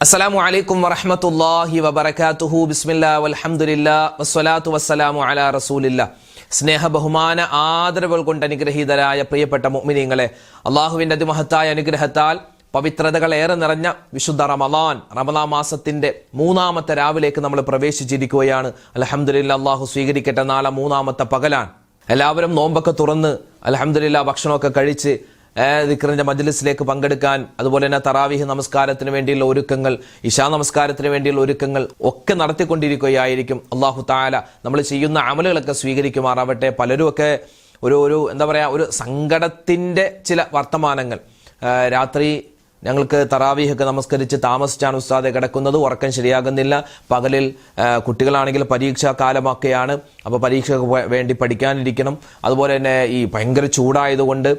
അസ്സലാമു അലൈക്കും വറഹ്മത്തുള്ളാഹി വബറകാതുഹു. ബിസ്മില്ലാഹി വൽഹംദുലില്ലാഹി വസ്സലാത്തു വസ്സലാമു അലാ റസൂലില്ലാഹ്. സ്നേഹ ബഹുമാന ആദരവുകൾ കൊണ്ട് അനുഗ്രഹീതരായ പ്രിയപ്പെട്ട മുഅ്മിനീങ്ങളെ, അള്ളാഹുവിൻ്റെ അതിമഹത്തായ അനുഗ്രഹത്താൽ പവിത്രതകൾ ഏറെ നിറഞ്ഞ വിശുദ്ധ റമളാൻ മാസത്തിന്റെ 3-ാമത്തെ രാവിലേക്ക് നമ്മൾ പ്രവേശിച്ചിരിക്കുകയാണ്. അൽഹംദുലില്ലാഹ്, അള്ളാഹു സ്വീകരിക്കട്ടെ. നാളെ 3-ാമത്തെ പകലാണ്. എല്ലാവരും നോമ്പൊക്കെ തുറന്ന് അൽഹംദുലില്ലാഹ് ഭക്ഷണമൊക്കെ കഴിച്ച് ദിക്റിന്റെ മജ്ലിസിലേക്ക് പങ്കെടുക്കാൻ, അതുപോലെ തന്നെ തറാവീഹ് നമസ്കാരത്തിന് വേണ്ടിയുള്ള ഒരുക്കങ്ങൾ, ഇശാ നമസ്കാരത്തിന് വേണ്ടിയുള്ള ഒരുക്കങ്ങൾ ഒക്കെ നടത്തിക്കൊണ്ടിരിക്കുകയായിരിക്കും. അല്ലാഹു തആല നമ്മൾ ചെയ്യുന്ന അമലുകളൊക്കെ സ്വീകരിക്കുമാറാവട്ടെ. പലരും ഒക്കെ ഒരു എന്താ പറയുക, ഒരു സങ്കടത്തിന്റെ ചില വർത്തമാനങ്ങൾ. രാത്രി ഞങ്ങൾക്ക് തറാവീഹൊക്കെ നമസ്കരിച്ച് താമസിച്ചാണ് ഉസ്താദെ കിടക്കുന്നത്, ഉറക്കം ശരിയാകുന്നില്ല. പകലിൽ കുട്ടികളാണെങ്കിൽ പരീക്ഷാ കാലമൊക്കെയാണ്, അപ്പോൾ പരീക്ഷയ്ക്ക് വേണ്ടി പഠിക്കാനിരിക്കണം. അതുപോലെ തന്നെ ഈ ഭയങ്കര ചൂടായതുകൊണ്ട്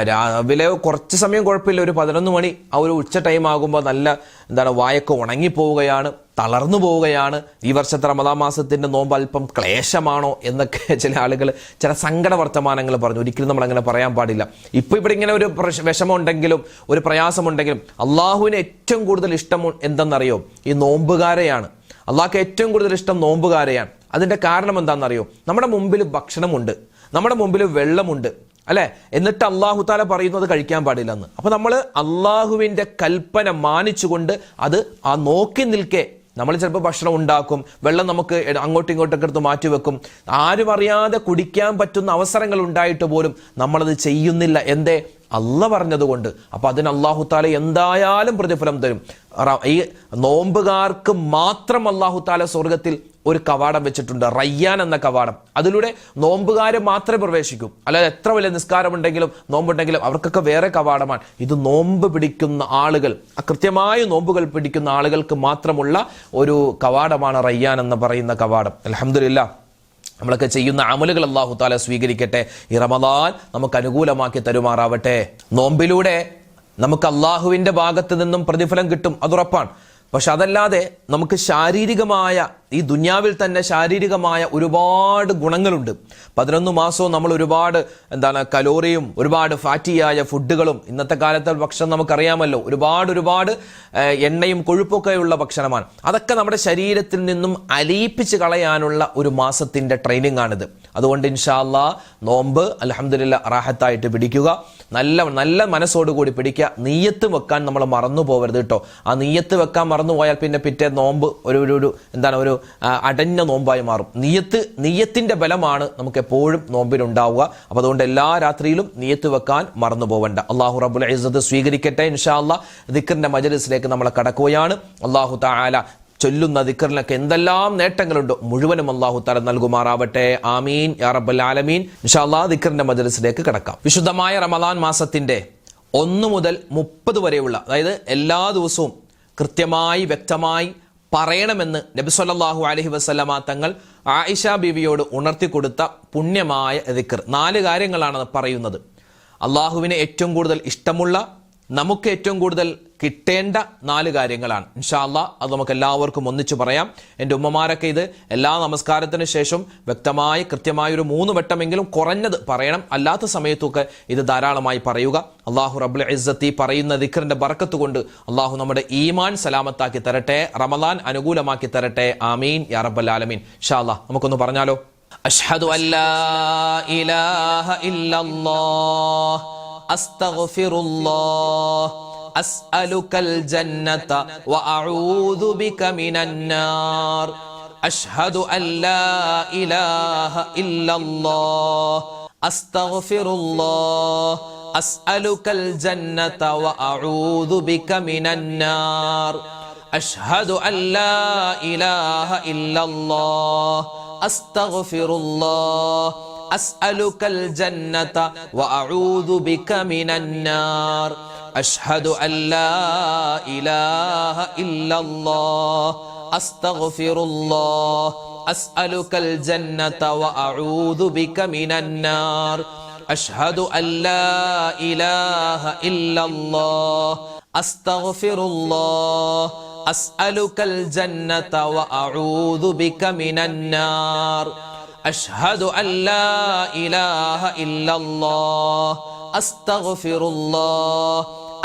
രാവിലെ കുറച്ച് സമയം കുഴപ്പമില്ല, ഒരു 11 മണി ആ ഒരു ഉച്ച ടൈം ആകുമ്പോൾ നല്ല വായൊക്കെ ഉണങ്ങിപ്പോവുകയാണ്, തളർന്നു പോവുകയാണ്. ഈ വർഷത്തെ റമളാൻ മാസത്തിന്റെ നോമ്പ് അല്പം ക്ലേശമാണോ എന്നൊക്കെ ചില ആളുകൾ ചില സങ്കട വർത്തമാനങ്ങൾ പറഞ്ഞു. ഒരിക്കലും നമ്മൾ അങ്ങനെ പറയാൻ പാടില്ല. ഇപ്പൊ ഇവിടെ ഇങ്ങനെ ഒരു വിഷമമുണ്ടെങ്കിലും ഒരു പ്രയാസമുണ്ടെങ്കിലും അള്ളാഹുവിന് ഏറ്റവും കൂടുതൽ ഇഷ്ടം എന്തെന്നറിയോ? ഈ നോമ്പുകാരെയാണ്. അള്ളാഹ്ക്ക് ഏറ്റവും കൂടുതൽ ഇഷ്ടം നോമ്പുകാരെയാണ്. അതിന്റെ കാരണം എന്താണെന്നറിയോ? നമ്മുടെ മുമ്പിൽ ഭക്ഷണമുണ്ട്, നമ്മുടെ മുമ്പിൽ വെള്ളമുണ്ട്, അല്ലെ? എന്നിട്ട് അള്ളാഹു താല പറയുന്നത് കഴിക്കാൻ പാടില്ലെന്ന്. അപ്പൊ നമ്മൾ അള്ളാഹുവിന്റെ കൽപ്പന മാനിച്ചുകൊണ്ട് അത് ആ നോക്കി നിൽക്കെ നമ്മൾ ചിലപ്പോൾ ഭക്ഷണം ഉണ്ടാക്കും, വെള്ളം നമുക്ക് അങ്ങോട്ടും ഇങ്ങോട്ടൊക്കെ എടുത്ത് മാറ്റിവെക്കും. ആരും അറിയാതെ കുടിക്കാൻ പറ്റുന്ന അവസരങ്ങൾ ഉണ്ടായിട്ട് പോലും നമ്മളത് ചെയ്യുന്നില്ല. എന്തേ? അല്ല പറഞ്ഞതുകൊണ്ട്. അപ്പൊ അതിന് അള്ളാഹു താല എന്തായാലും പ്രതിഫലം തരും. ഈ നോമ്പുകാർക്ക് മാത്രം അള്ളാഹു താല സ്വർഗത്തിൽ ഒരു കവാടം വെച്ചിട്ടുണ്ട്, റയ്യാൻ എന്ന കവാടം. അതിലൂടെ നോമ്പുകാരെ മാത്രമേ പ്രവേശിക്കൂ. അല്ലാതെ എത്ര വലിയ നിസ്കാരമുണ്ടെങ്കിലും നോമ്പുണ്ടെങ്കിലും അവർക്കൊക്കെ വേറെ കവാടമാണ്. ഇത് നോമ്പ് പിടിക്കുന്ന ആളുകൾ, കൃത്യമായി നോമ്പുകൾ പിടിക്കുന്ന ആളുകൾക്ക് മാത്രമുള്ള ഒരു കവാടമാണ് റയ്യാൻ എന്ന് പറയുന്ന കവാടം. അൽഹംദുലില്ലാഹ്, നമ്മളൊക്കെ ചെയ്യുന്ന അമലുകൾ അല്ലാഹു തആല സ്വീകരിക്കട്ടെ. ഈ റമളാൻ നമുക്ക് അനുകൂലമാക്കി തരുമാറാവട്ടെ. നോമ്പിലൂടെ നമുക്ക് അള്ളാഹുവിന്റെ ഭാഗത്ത് നിന്നും പ്രതിഫലം കിട്ടും, അതുറപ്പാണ്. പക്ഷെ അതല്ലാതെ നമുക്ക് ശാരീരികമായ, ഈ ദുനിയാവിൽ തന്നെ ശാരീരികമായ ഒരുപാട് ഗുണങ്ങളുണ്ട്. 11 മാസവും നമ്മൾ ഒരുപാട് കലോറിയും ഒരുപാട് ഫാറ്റിയായ ഫുഡുകളും, ഇന്നത്തെ കാലത്തെ ഭക്ഷണം നമുക്കറിയാമല്ലോ, ഒരുപാട് എണ്ണയും കൊഴുപ്പൊക്കെയുള്ള ഭക്ഷണമാണ്. അതൊക്കെ നമ്മുടെ ശരീരത്തിൽ നിന്നും അലിയിപ്പിച്ച് കളയാനുള്ള ഒരു മാസത്തിന്റെ ട്രെയിനിങ് ആണിത്. അതുകൊണ്ട് ഇൻഷാ അല്ലാഹ് നോമ്പ് അൽഹംദുലില്ലാഹ് റാഹത്തായിട്ട് പിടിക്കുക. നല്ല മനസ്സോടുകൂടി പിടിക്കുക. നീയത്ത് വെക്കാൻ നമ്മൾ മറന്നു പോകരുത് കേട്ടോ. ആ നീയത്ത് വെക്കാൻ മറന്നുപോയാൽ പിന്നെ പിറ്റേ നോമ്പ് ഒരു അടഞ്ഞ നോമ്പായി മാറും. നീയത്തിന്റെ ബലമാണ് നമുക്ക് എപ്പോഴും നോമ്പിനുണ്ടാവുക. അപ്പൊ അതുകൊണ്ട് എല്ലാ രാത്രിയിലും നീയത്ത് വെക്കാൻ മറന്നു പോവണ്ട. അല്ലാഹു റബ്ബുൽ ഇസ്സത്ത് സ്വീകരിക്കട്ടെ. ഇൻഷാ അല്ലാഹ് ദിക്റിന്റെ മജ്ലിസിലേക്ക് നമ്മൾ കടക്കുകയാണ്. അല്ലാഹു തആല ചൊല്ലുന്ന ദിക്റിനൊക്കെ എന്തെല്ലാം നേട്ടങ്ങളുണ്ടോ മുഴുവനും അല്ലാഹു തആല നൽകുമാറാവട്ടെ. ആമീൻ യാ റബ്ബൽ ആലമീൻ. ഇൻഷാ അല്ലാഹ് ദിക്റിന്റെ മജ്ലിസിലേക്ക് കടക്കാം. വിശുദ്ധമായ റമളാൻ മാസത്തിന്റെ 1 മുതൽ 30 വരെയുള്ള, അതായത് എല്ലാ ദിവസവും കൃത്യമായി വ്യക്തമായി പറയണമെന്ന് നബി സല്ലല്ലാഹു അലൈഹി വസല്ലമ തങ്ങൾ ആയിഷ ബീവിയോട് ഉണർത്തി കൊടുത്ത പുണ്യമായ ദിക്ർ. 4 കാര്യങ്ങളാണ് പറയുന്നത്. അള്ളാഹുവിന് ഏറ്റവും കൂടുതൽ ഇഷ്ടമുള്ള, നമുക്ക് ഏറ്റവും കൂടുതൽ കിട്ടേണ്ട 4 കാര്യങ്ങളാണ്. ഇൻഷാ അല്ലാഹ് അത് നമുക്ക് എല്ലാവർക്കും ഒന്നിച്ചു പറയാം. എൻ്റെ ഉമ്മമാരൊക്കെ ഇത് എല്ലാ നമസ്കാരത്തിന് ശേഷം വ്യക്തമായി കൃത്യമായി ഒരു 3 വട്ടമെങ്കിലും കുറഞ്ഞത് പറയണം. അല്ലാത്ത സമയത്തൊക്കെ ഇത് ധാരാളമായി പറയുക. അല്ലാഹു റബ്ബുൽ ഇസ്സത്തി പറയുന്ന ദിക്റിന്റെ ബർക്കത്ത് കൊണ്ട് അല്ലാഹു നമ്മുടെ ഈമാൻ സലാമത്താക്കി തരട്ടെ, റമളാൻ അനുകൂലമാക്കി തരട്ടെ. ആമീൻ യാ റബ്ബൽ ആലമീൻ. ഇൻഷാ അല്ലാഹ് നമുക്കൊന്ന് പറഞ്ഞാലോ? അഷ്ഹദു അല്ലാ ഇലാഹ ഇല്ലല്ലാഹ് അസ്തഗ്ഫിറുല്ലാഹ് അസ്അലുകൽ ജന്നത വഅഊദു ബിക മിനന്നാർ. അഷ്ഹദു അല്ലാ ഇലാഹ ഇല്ലല്ലാഹ് അസ്തഗ്ഫിറുല്ലാഹ് അസ്അലുകൽ ജന്നത വഅഊദു ബിക മിനന്നാർ. അഷ്ഹദു അല്ലാ ഇലാഹ ഇല്ലല്ലാഹ് അസ്തഗ്ഫിറുല്ലാഹ് അസ്അലുകൽ ജന്നത വഅഊദു ബിക മിനന്നാർ. അഷ്ഹദു അല്ലാ ഇലാഹ ഇല്ലല്ലാഹ് അസ്തഗ്ഫിറുല്ലാഹ് അസ്അലുകൽ ജന്നത വഅഊദു ബിക മിനന്നാർ. അഷ്ഹദു അല്ലാ ഇലാഹ ഇല്ലല്ലാഹ് അസ്തഗ്ഫിറുല്ലാഹ് അസ്അലുകൽ ജന്നത വഅഊദു ബിക മിനന്നാർ. അഷ്ഹദു അല്ലാ ഇലാഹ ഇല്ലല്ലാഹ് അസ്തഗ്ഫിറുല്ലാഹ്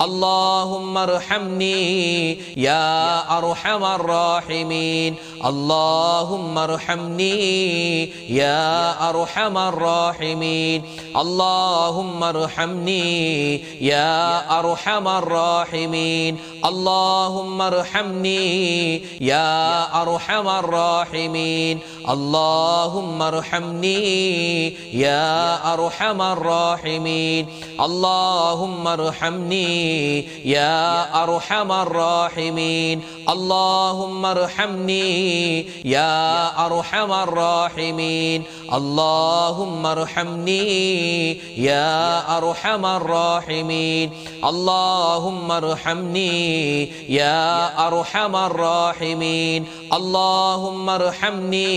اللهم ارحمني يا أرحم الراحمين اللهم ارحمني يا أرحم الراحمين اللهم ارحمني يا أرحم الراحمين اللهم ارحمني يا أرحم الراحمين اللهم ارحمني يا أرحم الراحمين اللهم ارحمني يا أرحم الراحمين اللهم ارحمني يا أرحم الراحمين اللهم ارحمني يا أرحم الراحمين اللهم ارحمني يا أرحم الراحمين اللهم ارحمني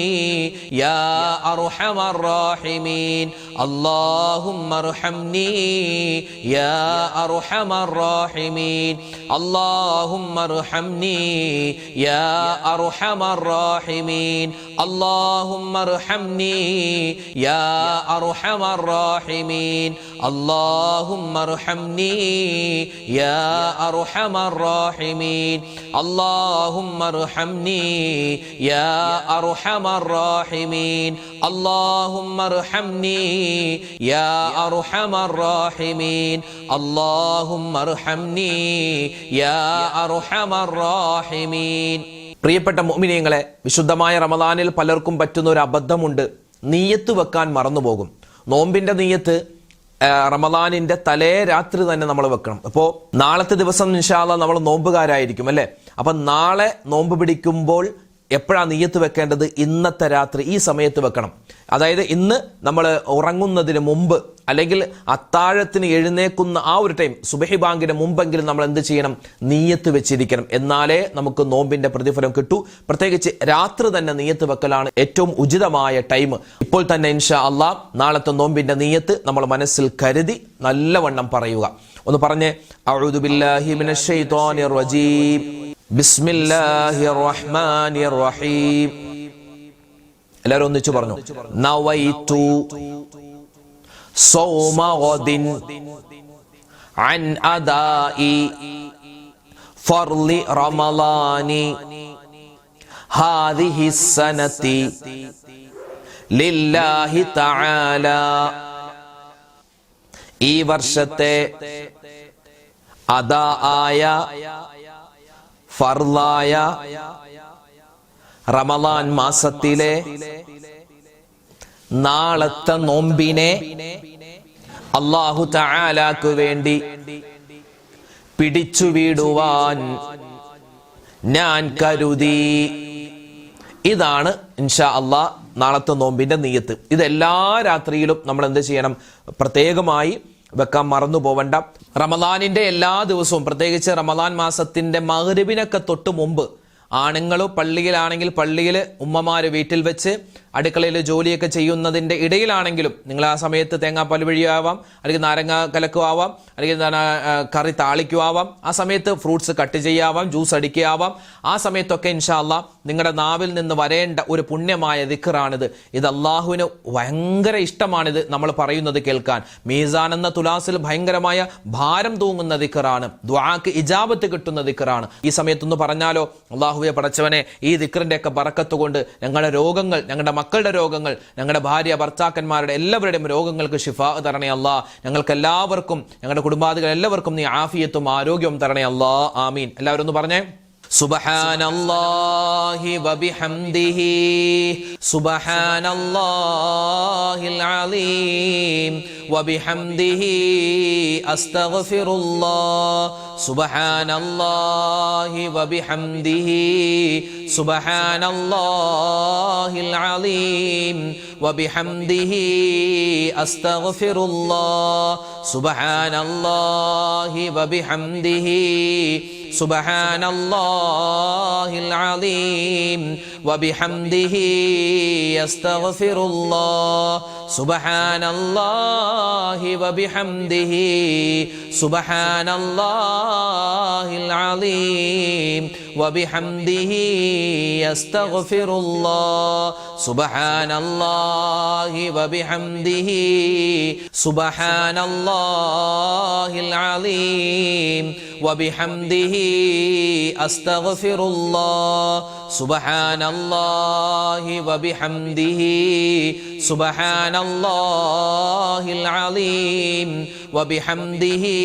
يا أرحم الراحمين اللهم ارحمني يا أرحم الراحمين اللهم ارحمني يا أرحم الراحمين اللهم ارحمني يا أرحم الراحمين اللهم ارحمني يا أرحم الراحمين اللهم ارحمني يا أرحم الراحمين اللهم ارحمني يا أرحم الراحمين اللهم ارحمني يا أرحم الراحمين. പ്രിയപ്പെട്ട മുഅ്മിനീങ്ങളെ, വിശുദ്ധമായ റമദാനിൽ പലർക്കും പറ്റുന്ന ഒരു അബദ്ധമുണ്ട്. നിയ്യത്ത് വെക്കാൻ മറന്നുപോകും. നോമ്പിന്റെ നിയ്യത്ത് റമദാനിന്റെ തലേ രാത്രി തന്നെ നമ്മൾ വെക്കണം. അപ്പോൾ നാളത്തെ ദിവസം ഇൻഷാ അല്ലാഹ് നമ്മൾ നോമ്പുകാരായിരിക്കും അല്ലെ. അപ്പൊ നാളെ നോമ്പ് പിടിക്കുമ്പോൾ എപ്പോഴാണ് നിയ്യത്ത് വെക്കേണ്ടത്? ഇന്നത്തെ രാത്രി ഈ സമയത്ത് വെക്കണം. അതായത് ഇന്ന് നമ്മൾ ഉറങ്ങുന്നതിന് മുമ്പ് അല്ലെങ്കിൽ അത്താഴത്തിന് എഴുന്നേക്കുന്ന ആ ഒരു ടൈം, സുബഹി ബാങ്കിന് മുമ്പെങ്കിലും നമ്മൾ എന്ത് ചെയ്യണം? നിയ്യത്ത് വെച്ചിരിക്കണം. എന്നാലേ നമുക്ക് നോമ്പിന്റെ പ്രതിഫലം കിട്ടൂ. പ്രത്യേകിച്ച് രാത്രി തന്നെ നിയ്യത്ത് വെക്കലാണ് ഏറ്റവും ഉചിതമായ ടൈം. ഇപ്പോൾ തന്നെ ഇൻഷാ അല്ലാഹ് നാളത്തെ നോമ്പിന്റെ നിയ്യത്ത് നമ്മൾ മനസ്സിൽ കരുതി നല്ലവണ്ണം പറയുക. ഒന്ന് പറഞ്ഞേ, അഊദു ബില്ലാഹി മിനശ് ശൈത്വാനിർ റജീം ബിസ്മില്ലാഹിർ റഹ്മാനിർ റഹീം. എല്ലാവരും ഒന്നിച്ചു പറഞ്ഞു. നവൈതു സൗമ ഗദിൻ അൻ അദാഇ ഫർളി റമളാനി ഹാദിഹി സനതി ലില്ലാഹി തആല. ഈ വർഷത്തെ അദാ ആയ ഫർളായ റമളാൻ മാസത്തിലെ നാളത്തെ നോമ്പിനെ അല്ലാഹു തആലാക്ക് വേണ്ടി പിടിച്ചുവിടുവാൻ ഞാൻ കരുതി. ഇതാണ് ഇൻഷാ അല്ലാഹ് നാളത്തെ നോമ്പിന്റെ നിയ്യത്ത്. ഇത് എല്ലാ രാത്രിയിലും നമ്മൾ എന്ത് ചെയ്യണം? പ്രത്യേകമായി വെക്കാൻ മറന്നു പോവണ്ട. റമദാനിന്റെ എല്ലാ ദിവസവും, പ്രത്യേകിച്ച് റമദാൻ മാസത്തിന്റെ മഗ്രിബിനൊക്കെ തൊട്ട് മുമ്പ് ആണുങ്ങളും പള്ളിയിലാണെങ്കിൽ പള്ളിയിൽ, ഉമ്മമാര് വീട്ടിൽ വെച്ച് അടുക്കളയിൽ ജോലിയൊക്കെ ചെയ്യുന്നതിന്റെ ഇടയിലാണെങ്കിലും നിങ്ങൾ ആ സമയത്ത് തേങ്ങാപ്പാൽ വഴിയാവാം, അല്ലെങ്കിൽ നാരങ്ങ കലക്കുവാവാം, അല്ലെങ്കിൽ കറി താളിക്കുവാവാം, ആ സമയത്ത് ഫ്രൂട്ട്സ് കട്ട് ചെയ്യാവാം, ജ്യൂസ് അടിക്കാവാം. ആ സമയത്തൊക്കെ ഇൻഷാ അല്ലാഹ് നിങ്ങളുടെ നാവിൽ നിന്ന് വരേണ്ട ഒരു പുണ്യമായ ദിക്റാണിത്. ഇത് അള്ളാഹുവിന് ഭയങ്കര ഇഷ്ടമാണിത് നമ്മൾ പറയുന്നത് കേൾക്കാൻ. മീസാൻ എന്ന തുലാസിൽ ഭയങ്കരമായ ഭാരം തൂങ്ങുന്ന ദിക്റാണ്. ദുആക്ക് ഇജാബത്ത് കിട്ടുന്ന ദിക്റാണ്. ഈ സമയത്തൊന്ന് പറഞ്ഞാലോ, അള്ളാഹുവെ പടച്ചവനെ, ഈ ദിക്റിന്റെ ഒക്കെ ബറക്കത്ത് കൊണ്ട് ഞങ്ങളുടെ രോഗങ്ങൾ, ഞങ്ങളുടെ മക്കളുടെ രോഗങ്ങൾ, ഞങ്ങളുടെ ഭാര്യ ഭർത്താക്കന്മാരുടെ എല്ലാവരുടെയും രോഗങ്ങൾക്ക് ശിഫാ തരണേ അല്ലാ. ഞങ്ങൾക്ക് എല്ലാവർക്കും, ഞങ്ങളുടെ കുടുംബാദികൾ എല്ലാവർക്കും നീ ആഫിയത്തും ആരോഗ്യവും തരണേ അല്ലാ. ആമീൻ. എല്ലാവരും ഒന്ന് പറഞ്ഞേ, സുബ്ഹാനല്ലാഹി വബിഹംദിഹി സുബ്ഹാനല്ലാഹിൽ അലീം വബിഹംദിഹി അസ്തഗ്ഫിറുല്ലാഹ് സുബ്ഹാനല്ലാഹി വബിഹംദിഹി സുബ്ഹാനല്ലാഹിൽ അലീം വബിഹംദിഹി അസ്തഗ്ഫിറുല്ലാഹ് സുബ്ഹാനല്ലാഹി വബിഹംദിഹി സുബ്ഹാനല്ലാഹിൽ അലീം വബിഹംദിഹി അസ്തഗ്ഫിറുല്ലാഹ് സുബ്ഹാനല്ലാഹി വബിഹംദിഹി സുബ്ഹാനല്ലാഹിൽ അലീം വബിഹംദിഹി അസ്തഗ്ഫിറുല്ലാഹ് സുബ്ഹാനല്ലാഹി വബിഹംദിഹി സുബ്ഹാനല്ലാഹിൽ അലീം വബിഹംദിഹി അസ്തഗ്ഫിറുല്ലാഹ് സുബ്ഹാനല്ലാഹി വബിഹംദിഹി സുബ്ഹാനല്ലാഹിൽ അലീം വബിഹംദിഹി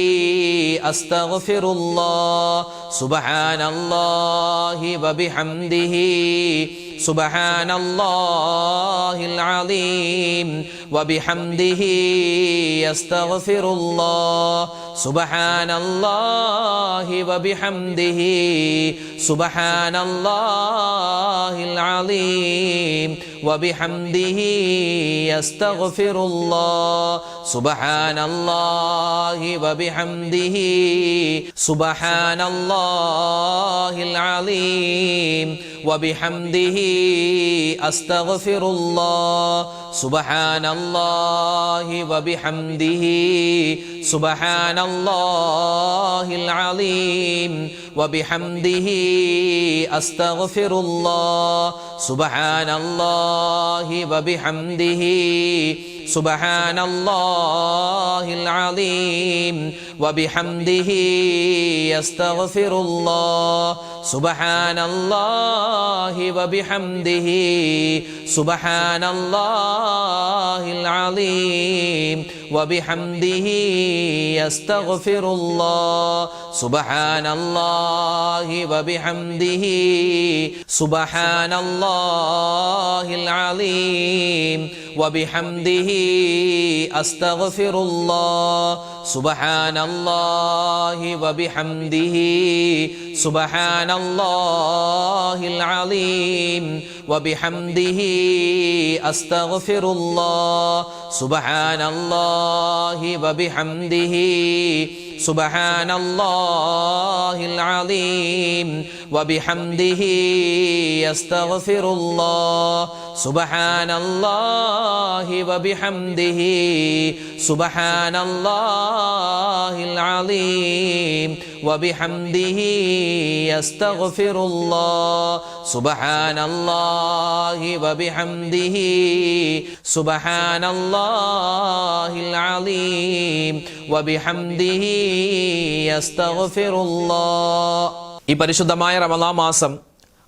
അസ്തഗ്ഫിറുല്ലാഹ് സുബ്ഹാനല്ലാഹി വബിഹംദിഹി സുബ്ഹാനല്ലാഹിൽ അലീം വബിഹംദിഹി അസ്തഗ്ഫിറുല്ലാഹ് സുബ്ഹാനല്ലാഹി വബിഹംദിഹി സുബ്ഹാനല്ലാഹിൽ അലീം വബിഹംദിഹി അസ്തഗ്ഫിറുല്ലാഹ് സുബ്ഹാനല്ലാഹി വബിഹംദിഹി സുബ്ഹാനല്ലാഹിൽ അലീം വബിഹംദിഹി അസ്തഗ്ഫിറുല്ലാഹ് സുബ്ഹാനല്ലാഹി വബിഹംദിഹി സുബ്ഹാനല്ലാഹിൽ അലീം വബിഹംദിഹി അസ്തഗ്ഫിറുല്ലാഹ് സുബ്ഹാനല്ലാഹി വബിഹംദിഹി സുബ്ഹാനല്ലാഹിൽ അലീം വബിഹംദിഹി അസ്തഗ്ഫിറുല്ലാഹ് സുബ്ഹാനല്ലാഹി വബിഹംദിഹി സുബ്ഹാനല്ലാഹിൽ അലീം വബിഹംദിഹി അസ്തഗ്ഫിറുല്ലാഹ് സുബ്ഹാനല്ലാഹി വബിഹംദിഹി സുബ്ഹാനല്ലാഹിൽ അലീം വബിഹംദിഹി അസ്തഗ്ഫിറുല്ലാഹ് സുബ്ഹാനല്ലാഹി വബിഹംദിഹി സുബ്ഹാനല്ലാഹിൽ അലീം വബിഹംദിഹി അസ്തഗ്ഫിറുല്ലാഹ് സുബ്ഹാനല്ലാഹി വബിഹംദിഹി സുബ്ഹാനല്ലാഹിൽ അലീം വബിഹംദിഹി അസ്തഗ്ഫിറുല്ലാഹ് സുബ്ഹാനല്ലാഹി വബിഹംദിഹി സുബ്ഹാനല്ലാഹിൽ അലീം വബിഹംദിഹി അസ്തഗ്ഫിറുല്ലാഹ് സുബ്ഹാനല്ലാഹി വബിഹംദിഹി സുബ്ഹാനല്ലാഹിൽ അലീം വബിഹംദിഹി അസ്തഗ്ഫിറുല്ലാഹ്. ഈ പരിശുദ്ധമായ റമളാൻ മാസം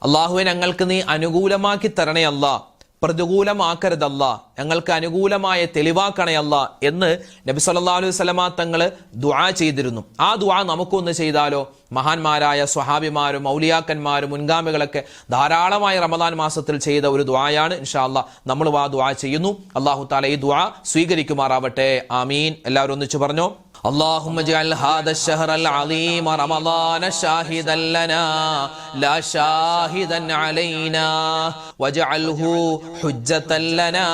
അല്ലാഹുവേ ഞങ്ങൾക്ക് നീ അനുകൂലമാക്കി തരണേ അല്ലാ, പ്രതികൂലമാക്കരുതല്ല, ഞങ്ങൾക്ക് അനുകൂലമായ തെളിവാക്കണയല്ല എന്ന് നബി സല്ലല്ലാഹു അലൈഹി വസല്ലമ തങ്ങൾ ദുആ ചെയ്തിരുന്നു. ആ ദുആ നമുക്കൊന്ന് ചെയ്താലോ? മഹാന്മാരായ സ്വഹാബിമാരും ഔലിയാക്കന്മാരും മുൻഗാമികളൊക്കെ ധാരാളമായി റമദാൻ മാസത്തിൽ ചെയ്ത ഒരു ദുആയാണ്. ഇൻഷാ അല്ലാഹ് നമ്മൾ ആ ദുആ ചെയ്യുന്നു. അല്ലാഹു തആല ഈ ദുആ സ്വീകരിക്കുമാറാവട്ടെ. ആമീൻ. എല്ലാവരും ഒന്നിച്ചു പറഞ്ഞോ. اللهم اجعل هذا الشهر العظيم رمضان شاهدا لنا لا شاهدا علينا واجعله حجة لنا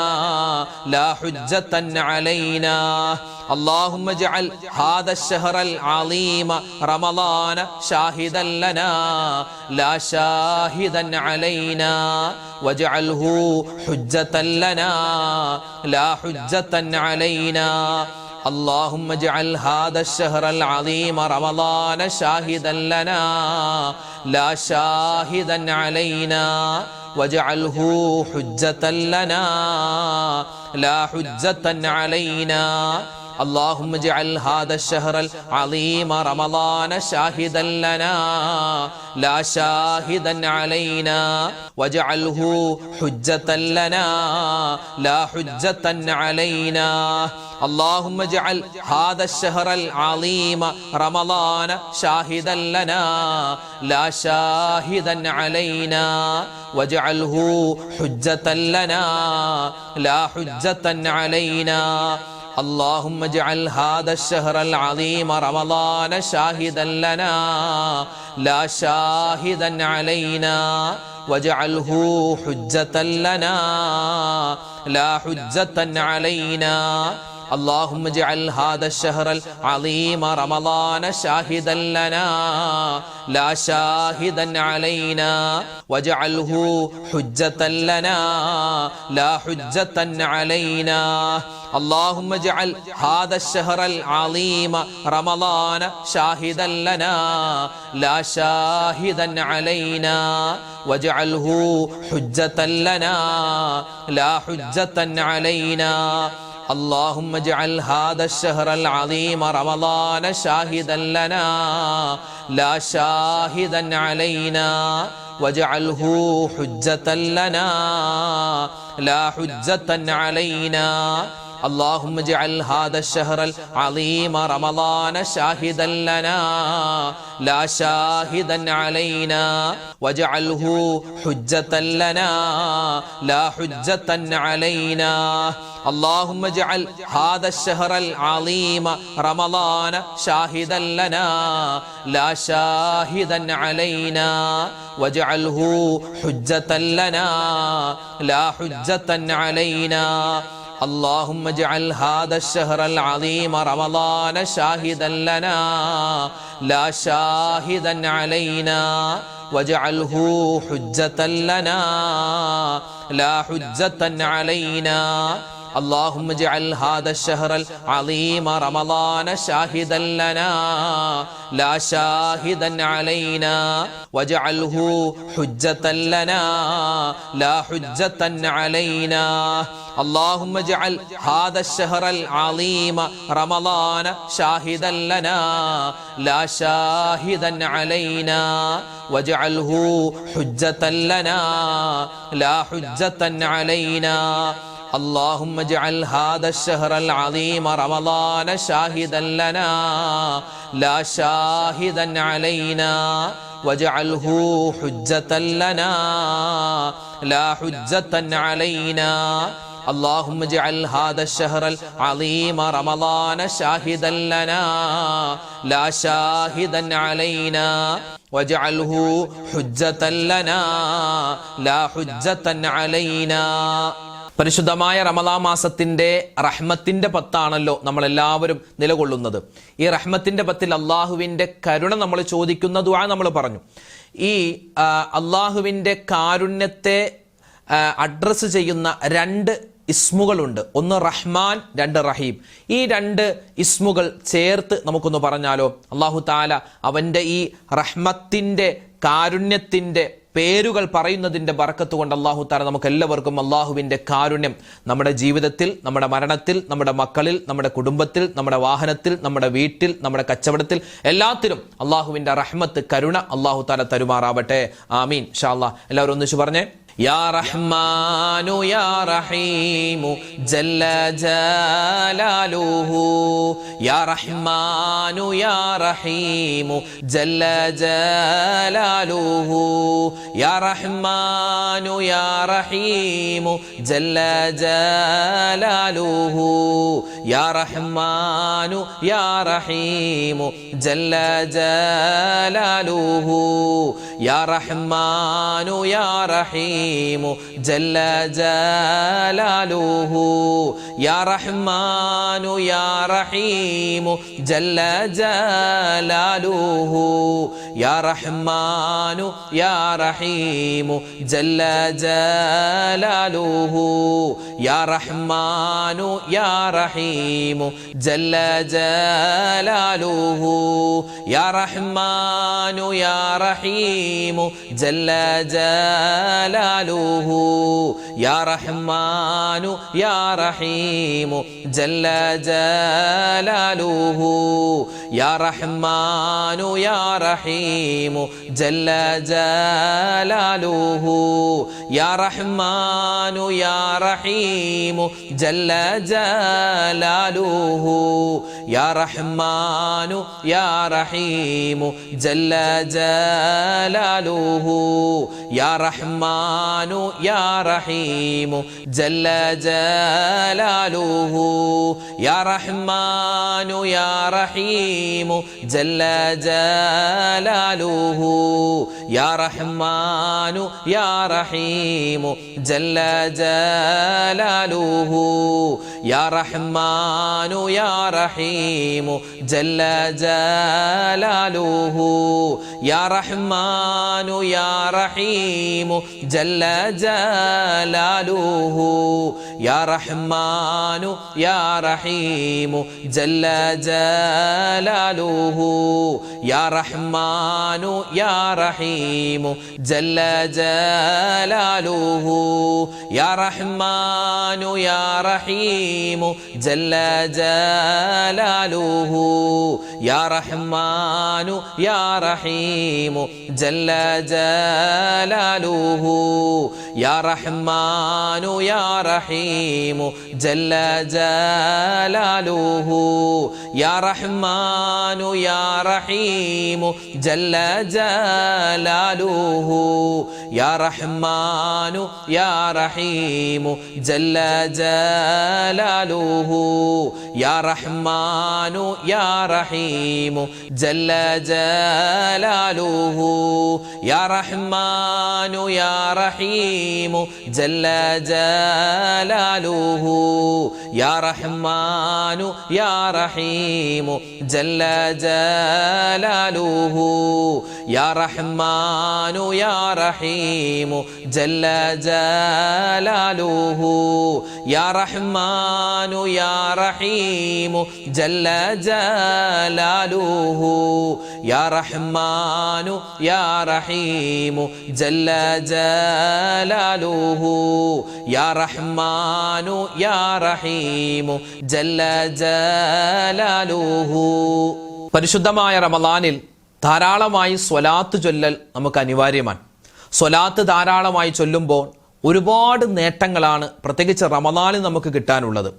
لا حجة علينا. اللهم اجعل هذا الشهر العظيم رمضان شاهدا لنا لا شاهدا علينا واجعله حجة لنا لا حجة علينا. اللهم اجعل هذا الشهر العظيم رمضان شاهدا لنا لا شاهدا علينا واجعله حجة لنا لا حجة علينا. اللهم اجعل هذا الشهر العظيم رمضان شاهدا لنا لا شاهدا علينا واجعله حجة لنا لا حجة علينا. اللهم اجعل هذا الشهر العظيم رمضان شاهدا لنا لا شاهدا علينا واجعله حجة لنا لا حجة علينا. اللهم اجعل هذا الشهر العظيم رمضان شاهدا لنا لا شاهدا علينا واجعله حجة لنا لا حجة علينا. اللهم اجعل هذا الشهر العظيم رمضان شاهدا لنا لا شاهدا علينا واجعله حجة لنا لا حجة علينا. اللهم اجعل هذا الشهر العظيم رمضان شاهدا لنا لا شاهدا علينا واجعله حجة لنا لا حجة علينا. اللهم اجعل هذا الشهر العظيم رمضان شاهدا لنا لا شاهدا علينا واجعله حجة لنا لا حجة علينا. اللهم اجعل هذا الشهر العظيم رمضان شاهدا لنا لا شاهدا علينا واجعله حجة لنا لا حجة علينا. اللهم اجعل هذا الشهر العظيم رمضان شاهدا لنا لا شاهدا علينا واجعله حجة لنا لا حجة علينا. اللهم اجعل هذا الشهر العظيم رمضان شاهدا لنا لا شاهدا علينا واجعله حجة لنا لا حجة علينا. اللهم اجعل هذا الشهر العظيم رمضان شاهدا لنا لا شاهدا علينا واجعله حجة لنا لا حجة علينا. اللهم اجعل هذا الشهر العظيم رمضان شاهدا لنا لا شاهدا علينا واجعله حجة لنا لا حجة علينا. اللهم اجعل هذا الشهر العظيم رمضان شاهدا لنا لا شاهدا علينا واجعله حجة لنا لا حجة علينا. اللهم اجعل هذا الشهر العظيم رمضان شاهدا لنا لا شاهدا علينا واجعله حجة لنا لا حجة علينا. പരിശുദ്ധമായ റമദാൻ മാസത്തിന്റെ റഹ്മത്തിന്റെ പത്താണല്ലോ നമ്മൾ എല്ലാവരും നിലകൊള്ളുന്നത്. ഈ റഹ്മത്തിന്റെ പത്തിൽ അള്ളാഹുവിന്റെ കരുണ നമ്മൾ ചോദിക്കുന്ന ദുആ നമ്മൾ പറഞ്ഞു. ഈ അള്ളാഹുവിന്റെ കാരുണ്യത്തെ അഡ്രസ്സ് ചെയ്യുന്ന രണ്ട് ഇസ്മുകളുണ്ട്. ഒന്ന് റഹ്മാൻ, രണ്ട് റഹീം. ഈ രണ്ട് ഇസ്മുകൾ ചേർത്ത് നമുക്കൊന്ന് പറഞ്ഞാലോ? അള്ളാഹു താല അവന്റെ ഈ റഹ്മത്തിന്റെ കാരുണ്യത്തിന്റെ പേരുകൾ പറയുന്നതിന്റെ ബർക്കത്ത് കൊണ്ട് അള്ളാഹു താല നമുക്ക് എല്ലാവർക്കും അള്ളാഹുവിന്റെ കാരുണ്യം നമ്മുടെ ജീവിതത്തിൽ, നമ്മുടെ മരണത്തിൽ, നമ്മുടെ മക്കളിൽ, നമ്മുടെ കുടുംബത്തിൽ, നമ്മുടെ വാഹനത്തിൽ, നമ്മുടെ വീട്ടിൽ, നമ്മുടെ കച്ചവടത്തിൽ എല്ലാത്തിലും അള്ളാഹുവിന്റെ റഹ്മത്ത്, കരുണ അള്ളാഹു താല തരുമാറാവട്ടെ. ആമീൻ. ഇൻഷാ അല്ലാഹ്. എല്ലാവരും ഒന്നിച്ച് പറഞ്ഞേ, യാ റഹ്മാനു യാ റഹീമു ജല്ല ജലാലുഹു യാ റഹ്മാനു യാ റഹീമു ജല്ല ജലാലുഹു യാ റഹ്മാനു യാ റഹീമു ജല്ല ജലാലുഹു യാ റഹ്മാനു യാ റഹീമു ജല്ല ജലാലുഹു യാ റഹ്മാനു യാ റഹീമു ജല്ല ജലാലുഹു യാ റഹ്മാനു യാ റഹീമു ജല്ല ജലാലുഹു യാ റഹ്മാനു യാ റഹീമു ജല്ല ജലാലുഹു യാ റഹ്മാനു യാ റഹീമു ജല്ല ജലാലുഹു യാ റഹ്മാനു യാ റഹീമു ജല്ല ജലാലുഹു യാ റഹ്മാനു യാ റഹീമു ജല്ല ജലാലുഹു യാ റഹ്മാനു യാ റഹീമു ജല്ല ജലാലുഹു യാ റഹ്മാനു യാ റഹീമു ജല്ല ജലാലുഹു യാ റഹ്മാനു യാ റഹീമു ജല്ല ജലാലുഹു യാ റഹ്മാനു യാ റഹീമു ജല്ല ജലാലുഹു യാ റഹ്മാനു യാ റഹീമു ജല്ല ജലാലുഹു യാ റഹ്മാനു യാ റഹീമു ജല്ല ജലാലുഹു യാ റഹ്മാനു യാ റഹീമു ജല്ല ജലാലുഹു യാ റഹ്മാനു യാ റഹീമു ജല്ല ജലാലുഹു യാ റഹ്മാനു യാ റഹീമു ജല്ല ജലാലുഹു യാ റഹ്മാനു യാ റഹീമു ജല്ല ജലാലുഹു യാ റഹ്മാനു യാ റഹീമു ജല്ല ജലാലുഹു യാ റഹ്മാനു യാ റഹീമു ജല്ല ജലാലുഹു യാ റഹ്മാനു യാ റഹീമു ജല്ല ജലാലുഹു യാ റഹ്മാനു യാ റഹീമു ജല്ല ജലാലുഹു യാ റഹ്മാനു യാ റഹീമു ജല്ല ജലാലുഹു യാ റഹ്മാനു യാ റഹീമു ജല്ല ജലാലുഹു യാ റഹ്മാനു യാ റഹീമു ജല്ല ജലാലുഹു യാ റഹ്മാനു യാ റഹീമു ജല്ല ജലാലുഹു യാ റഹ്മാനു യാ റഹീമു ജല്ല ജലാലുഹു യാ റഹ്മാനു യാ റഹീമു ജല്ല ജലാലുഹു യാ റഹ്മാനു യാ റഹീമു ജല്ല ജലാലുഹു യാ റഹ്മാനു യാ റഹീമു ജല്ല ജലാലുഹു. പരിശുദ്ധമായ റമളാനിൽ ധാരാളമായി സ്വലാത്ത് ചൊല്ലൽ നമുക്ക് അനിവാര്യമാണ്. സ്വലാത്ത് ധാരാളമായി ചൊല്ലുമ്പോൾ ഒരുപാട് നേട്ടങ്ങളാണ് പ്രത്യേകിച്ച് റമളാനിൽ നമുക്ക് കിട്ടാനുള്ളത്.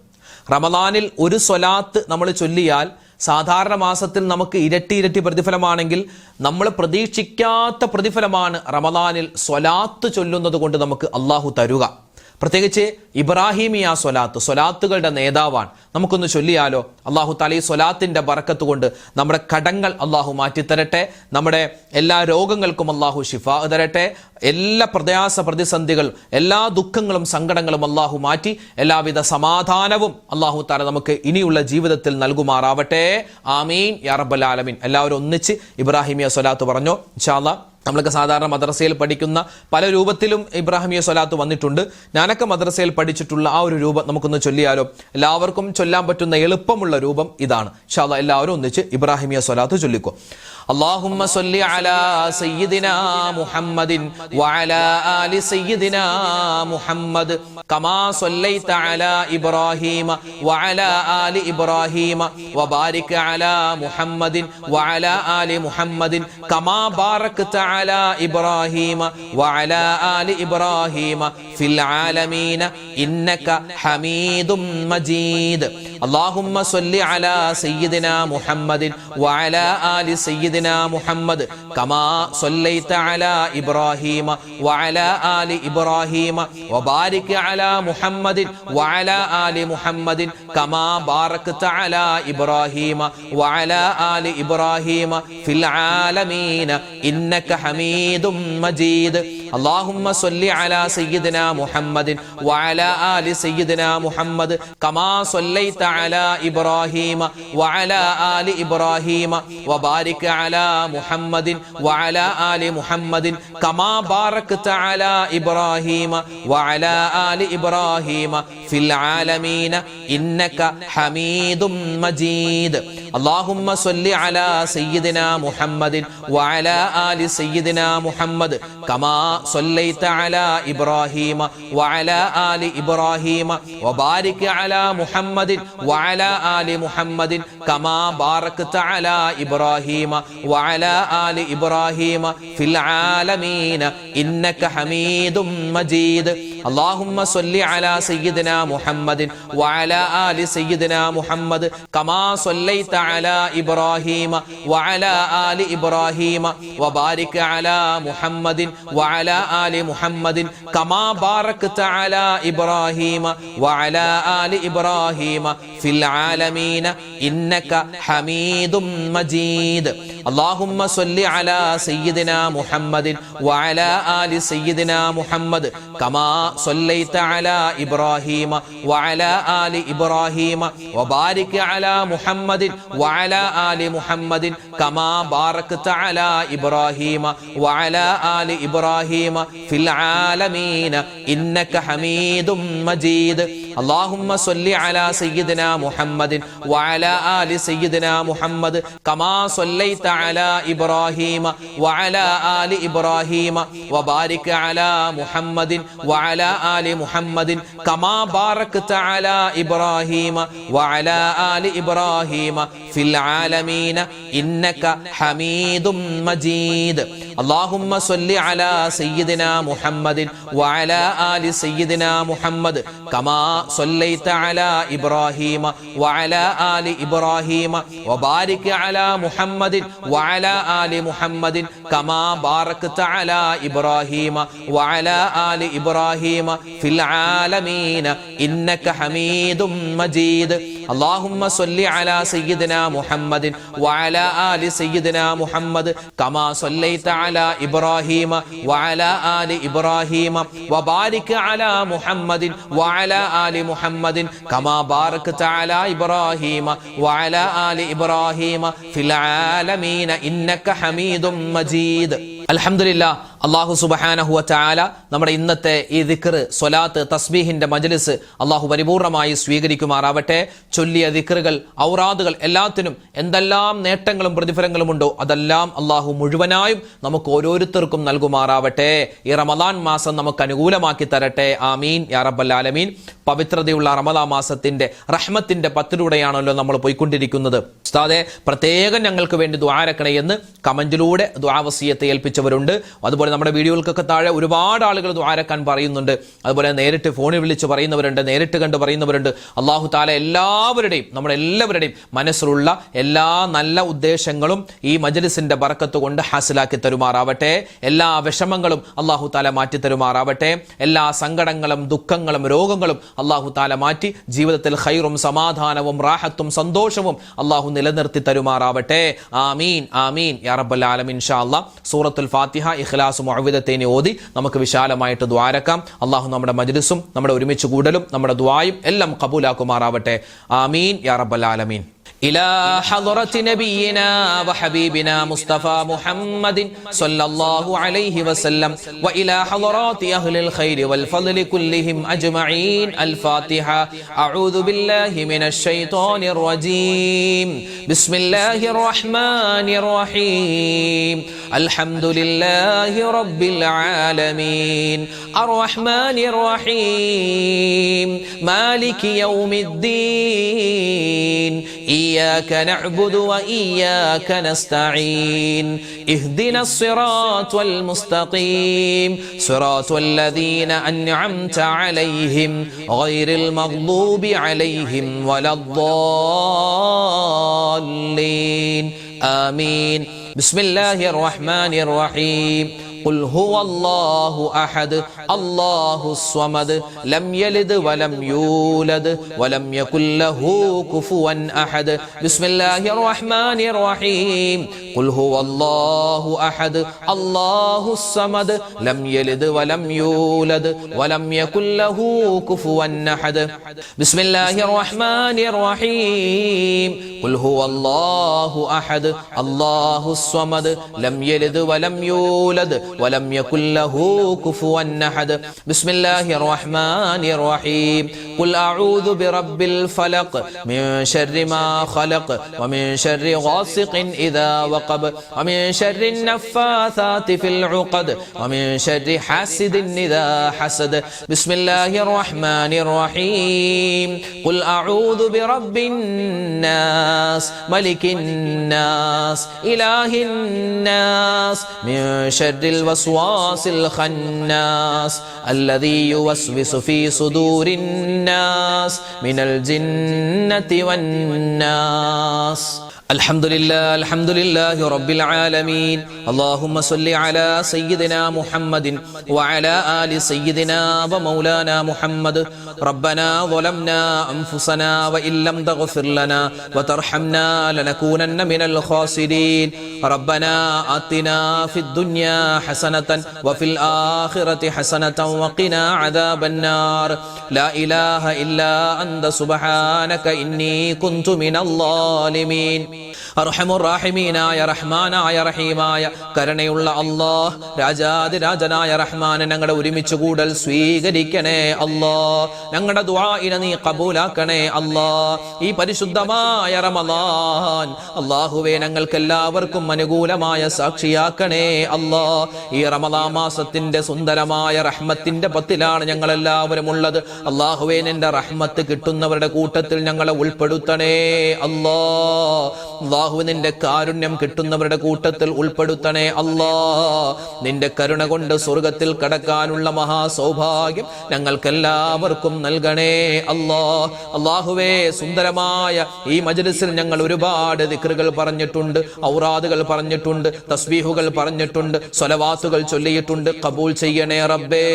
റമളാനിൽ ഒരു സ്വലാത്ത് നമ്മൾ ചൊല്ലിയാൽ സാധാരണ മാസത്തിൽ നമുക്ക് ഇരട്ടി പ്രതിഫലമാണെങ്കിൽ നമ്മൾ പ്രതീക്ഷിക്കാത്ത പ്രതിഫലമാണ് റമളാനിൽ സ്വലാത്ത് ചൊല്ലുന്നത് കൊണ്ട് നമുക്ക് അള്ളാഹു തരുക. പ്രത്യേകിച്ച് ഇബ്രാഹിമിയ സ്വലാത്തുകളുടെ നേതാവാണ്. നമുക്കൊന്ന് ചൊല്ലിയാലോ? അള്ളാഹു തആല ഈ സ്വലാത്തിന്റെ ബറക്കത്ത് കൊണ്ട് നമ്മുടെ കടങ്ങൾ അള്ളാഹു മാറ്റിത്തരട്ടെ, നമ്മുടെ എല്ലാ രോഗങ്ങൾക്കും അള്ളാഹു ശിഫാ തരട്ടെ, എല്ലാ പ്രയാസ പ്രതിസന്ധികൾ, എല്ലാ ദുഃഖങ്ങളും സങ്കടങ്ങളും അള്ളാഹു മാറ്റി എല്ലാവിധ സമാധാനവും അള്ളാഹു തആല നമുക്ക് ഇനിയുള്ള ജീവിതത്തിൽ നൽകുമാറാവട്ടെ. ആമീൻ യാ റബ്ബൽ ആലമീൻ. എല്ലാവരും ഒന്നിച്ച് ഇബ്രാഹിമിയ സ്വലാത്ത് പറഞ്ഞോ ഇൻഷാ അല്ലാഹ്. നമ്മളൊക്കെ സാധാരണ മദ്രസയിൽ പഠിക്കുന്ന പല രൂപത്തിലും ഇബ്രാഹിമിയ സ്വലാത്ത് വന്നിട്ടുണ്ട്. ഞാനൊക്കെ മദ്രസയിൽ പഠിച്ചിട്ടുള്ള ആ ഒരു രൂപം നമുക്കൊന്ന് ചൊല്ലിയാലോ? എല്ലാവർക്കും ചൊല്ലാൻ പറ്റുന്ന എളുപ്പമുള്ള രൂപം ഇതാണ്. ഇൻഷാ അല്ലാഹ് എല്ലാവരും ഒന്നിച്ച് ഇബ്രാഹിമിയ സ്വലാത്ത് ചൊല്ലിക്കോ. اللهم صل على سيدنا محمد وعلى آل سيدنا محمد كما صليت على إبراهيم وعلى آل إبراهيم وبارك على محمد وعلى آل محمد كما باركت على إبراهيم وعلى آل إبراهيم في العالمين إنك حميد مجيد. اللهم صل على سيدنا محمد وعلى آل سيدنا محمد كما صليت على إبراهيم وعلى آل إبراهيم وبارك على محمد وعلى آل محمد كما باركت على إبراهيم وعلى آل إبراهيم في العالمين إنك حميد مجيد. اللهم صل على سيدنا محمد وعلى آل سيدنا محمد كما صليت على إبراهيم وعلى آل إبراهيم وبارك على محمد وعلى آل محمد كما باركت على إبراهيم وعلى آل إبراهيم في العالمين إنك حميد مجيد. اللهم صل على سيدنا محمد وعلى آل سيدنا محمد كما صليت على إبراهيم وعلى آل إبراهيم وبارك على محمد وعلى آل محمد كما باركت على إبراهيم وعلى آل إبراهيم في العالمين إنك حميد مجيد. അല്ലാഹുമ്മ സ്വല്ലി അലാ സയ്യിദിനാ മുഹമ്മദിൻ വഅലാ ആലി സയ്യിദിനാ മുഹമ്മദ് കമാ സ്വല്ലൈത അലാ ഇബ്രാഹീമ വഅലാ ആലി ഇബ്രാഹീമ വബാരിക് അലാ മുഹമ്മദിൻ വഅലാ ആലി മുഹമ്മദിൻ കമാ ബാറക്ത അലാ ഇബ്രാഹീമ വഅലാ ആലി ഇബ്രാഹീമ ഫിൽ ആലമീന ഇന്നക ഹമീദും മജീദ്. അല്ലാഹുമ്മ സ്വല്ലി അലാ സയ്യിദിനാ മുഹമ്മദിൻ വഅലാ ആലി സയ്യിദിനാ മുഹമ്മദ് കമാ സ്വല്ലൈത അലാ ഇബ്രാഹീമ വഅലാ ആലി ഇബ്രാഹീമ വബാരിക് അലാ മുഹമ്മദിൻ വഅലാ ആലി മുഹമ്മദിൻ കമാ ബാറക്ത അലാ ഇബ്രാഹീമ വഅലാ ആലി ഇബ്രാഹീമ ഫിൽ ആലമീന ഇന്നക ഹമീദും മജീദ്. അല്ലാഹുമ്മ സ്വല്ലി അലാ സയ്യിദിനാ മുഹമ്മദിൻ വഅലാ ആലി സയ്യിദിനാ മുഹമ്മദ് കമാ സ്വല്ലൈത അലാ ഇബ്രാഹീമ വഅലാ ആലി ഇബ്രാഹീമ വബാരിക് അലാ മുഹമ്മദിൻ വഅലാ ആലി മുഹമ്മദിൻ കമാ ബാറക്ത അലാ ഇബ്രാഹീമ വഅലാ ആലി ഇബ്രാഹീമ ഫിൽ ആലമീന ഇന്നക ഹമീദും മജീദ്. അല്ലാഹുമ്മ സ്വല്ലി അലാ സയ്യിദിനാ മുഹമ്മദിൻ വഅലാ ആലി സയ്യിദിനാ മുഹമ്മദ് കമാ സ്വല്ലൈത അലാ ഇബ്രാഹീമ വഅലാ ആലി ഇബ്രാഹീമ വബാരിക് അലാ മുഹമ്മദിൻ വഅലാ ആലി മുഹമ്മദിൻ കമാ ബാറക്ത അലാ ഇബ്രാഹീമ വഅലാ ആലി ഇബ്രാഹീമ ഫിൽ ആലമീന ഇന്നക ഹമീദും മജീദ്. അല്ലാഹുമ്മ സ്വല്ലി അലാ സയ്യിദിനാ മുഹമ്മദിൻ വഅലാ ആലി സയ്യിദിനാ മുഹമ്മദ് കമാ സ്വല്ലൈത അലാ ഇബ്രാഹീമ വഅലാ ആലി ഇബ്രാഹീമ വബാരിക് അലാ മുഹമ്മദിൻ വഅലാ ആലി മുഹമ്മദിൻ കമാ ബാറക്ത അലാ ഇബ്രാഹീമ വഅലാ ആലി ഇബ്രാഹീമ ഫിൽ ആലമീന ഇന്നക ഹമീദും മജീദ്. അൽഹംദുലില്ലാഹ്, അല്ലാഹു സുബ്ഹാനഹു വ തആല നമ്മുടെ ഇന്നത്തെ ഈ ദിക്ർ, സ്വലാത്ത്, തസ്ബീഹിന്റെ മജ്ലിസ് അല്ലാഹു പരിപൂർണമായി സ്വീകരിക്കുമാറാവട്ടെ. ചൊല്ലിയ ദിക്റുകൾ, ഔറാദുകൾ എല്ലാത്തിനും എന്തെല്ലാം നേട്ടങ്ങളും പ്രതിഫലങ്ങളും ഉണ്ടോ അതെല്ലാം അല്ലാഹു മുഴുവനായും നമുക്ക് ഓരോരുത്തർക്കും നൽകുമാറാവട്ടെ. ഈ റമദാൻ മാസം നമുക്ക് അനുകൂലമാക്കി തരട്ടെ. ആമീൻ യാ റബ്ബൽ ആലമീൻ. പവിത്രതയുള്ള റമദാൻ മാസത്തിന്റെ റഹ്മത്തിന്റെ പത്തിലൂടെയാണല്ലോ നമ്മൾ പോയിക്കൊണ്ടിരിക്കുന്നത്. ഉസ്താദെ, പ്രത്യേകം ഞങ്ങൾക്ക് വേണ്ടി ദുആരക്കണേ എന്ന് കമന്റിലൂടെ ദുആ വസിയത്ത് ഏൽപ്പിച്ചവരുണ്ട്. അതുപോലെ നമ്മുടെ വീഡിയോകൾക്കൊക്കെ താഴെ ഒരുപാട് ആളുകൾ ദുആരക്കാൻ പറയുന്നുണ്ട്. അതുപോലെ നേരിട്ട് ഫോണിൽ വിളിച്ച് പറയുന്നവരുണ്ട്, നേരിട്ട് കണ്ട് പറയുന്നവരുണ്ട്. അല്ലാഹു തആല എല്ലാവരുടെയും, നമ്മുടെ എല്ലാവരുടെയും മനസ്സിലുള്ള എല്ലാ നല്ല ഉദ്ദേശങ്ങളും ഈ മജ്ലിസിന്റെ ബറക്കത്ത് കൊണ്ട് ഹാസിലാക്കി തരുമാറാവട്ടെ. എല്ലാ വിഷമങ്ങളും അല്ലാഹു തആല മാറ്റി തരുമാറാവട്ടെ. എല്ലാ സങ്കടങ്ങളും ദുഃഖങ്ങളും രോഗങ്ങളും അല്ലാഹു തആല മാറ്റി ജീവിതത്തിൽ ഖൈറും സമാധാനവും റാഹത്തും സന്തോഷവും അല്ലാഹു നിലനിർത്തി തരുമാറാവട്ടെ. ആമീൻ ആമീൻ യാ റബ്ബൽ ആലമീൻ. ഇൻഷാ അല്ലാഹ് സൂറത്തുൽ ഫാത്തിഹ, ഇഖ്ലാസ്, മുഅവ്വിദത്തൈനി ഓതി നമുക്ക് വിശാലമായിട്ട് ദുആരക്കാം. അല്ലാഹു നമ്മുടെ മജ്ലിസും നമ്മുടെ ഒരുമിച്ച് കൂടലും നമ്മുടെ ദുആയും എല്ലാം ഖബൂലാക്കുമാറാവട്ടെ. ആമീൻ യാ റബ്ബൽ ആലമീൻ. إلى حضرة نبينا وحبيبنا مصطفى محمد صلى الله عليه وسلم وإلى حضرات أهل الخير والفضل كلهم أجمعين. الفاتحة. أعوذ بالله من الشيطان الرجيم. بسم الله الرحمن الرحيم. الحمد لله رب العالمين الرحمن الرحيم مالك يوم الدين إياك نعبد وإياك نستعين اهدنا الصراط المستقيم صراط الذين أنعمت عليهم غير المغضوب عليهم ولا الضالين آمين. بسم الله الرحمن الرحيم. قل هو الله أحد الله الصمد لم يلد ولم يولد ولم يكن له كفوا أحد. بسم الله الرحمن الرحيم. قل هو الله أحد الله الصمد لم يلد ولم يولد ولم يكن له كفوا أحد. بسم الله الرحمن الرحيم. قل هو الله أحد الله الصمد لم يلد ولم يولد ولم يكن له كفوا أحد. بسم الله الرحمن الرحيم. قل أعوذ برب الفلق من شر ما خلق ومن شر غاسق إذا وقب ومن شر النفاثات في العقد ومن شر حاسد إذا حسد. بسم الله الرحمن الرحيم. قل أعوذ برب الناس الناس ملك الناس إله الناس من شر الوسواس الخناس الذي يوسوس في صدور الناس من الجنة والناس. الحمد لله رب العالمين. اللهم صل على سيدنا محمد وعلى آل سيدنا ومولانا محمد. ربنا ظلمنا أنفسنا وإن لم تغفر لنا وترحمنا لنكونن من الخاسرين. ربنا آتنا في الدنيا حسنة وفي الآخرة حسنة وقنا عذاب النار. لا إله إلا أنت سبحانك إني كنت من الظالمين. അർഹമുർറാഹിമീനായ റഹ്മാനായ റഹീമായ കരുണയുള്ള അല്ലാഹ്, രാജാതിരാജനായ റഹ്മാനെ ഞങ്ങളുടെ ഒരുമിച്ച് കൂടൽ സ്വീകരിക്കണേ അല്ലാഹ്. ഞങ്ങളുടെ ദുആഇനെ നീ ഖബൂലാക്കണേ അല്ലാഹ്. ഈ പരിശുദ്ധമായ റമളാൻ അല്ലാഹുവേ ഞങ്ങൾക്ക് എല്ലാവർക്കും അനുകൂലമായ സാക്ഷിയാക്കണേ അല്ലാഹ്. ഈ റമളാൻ മാസത്തിന്റെ സുന്ദരമായ റഹ്മത്തിന്റെ പത്തിലാണ് ഞങ്ങൾ എല്ലാവരും ഉള്ളത്. അല്ലാഹുവേ, നിന്റെ റഹ്മത്ത് കിട്ടുന്നവരുടെ കൂട്ടത്തിൽ ഞങ്ങളെ ഉൾപ്പെടുത്തണേ അല്ലാഹ്. അല്ലാഹു, നിന്റെ കാരുണ്യം കിട്ടുന്നവരുടെ കൂട്ടത്തിൽ ഉൾപ്പെടുത്തണേ അല്ലാഹ്. നിന്റെ കരുണ കൊണ്ട് സ്വർഗത്തിൽ കടക്കാനുള്ള മഹാസൗഭാഗ്യം ഞങ്ങൾക്കെല്ലാവർക്കും നൽകണേ അല്ലാഹ്. അല്ലാഹുവേ, സുന്ദരമായ ഈ മജ്ലിസിൽ ഞങ്ങൾ ഒരുപാട് ദിക്റുകൾ പറഞ്ഞിട്ടുണ്ട്, ഔറാദുകൾ പറഞ്ഞിട്ടുണ്ട്, തസ്ബീഹുകൾ പറഞ്ഞിട്ടുണ്ട്, സ്വലവാത്തുകൾ ചൊല്ലിയിട്ടുണ്ട്. ഖബൂൽ ചെയ്യണേ റബ്ബേ.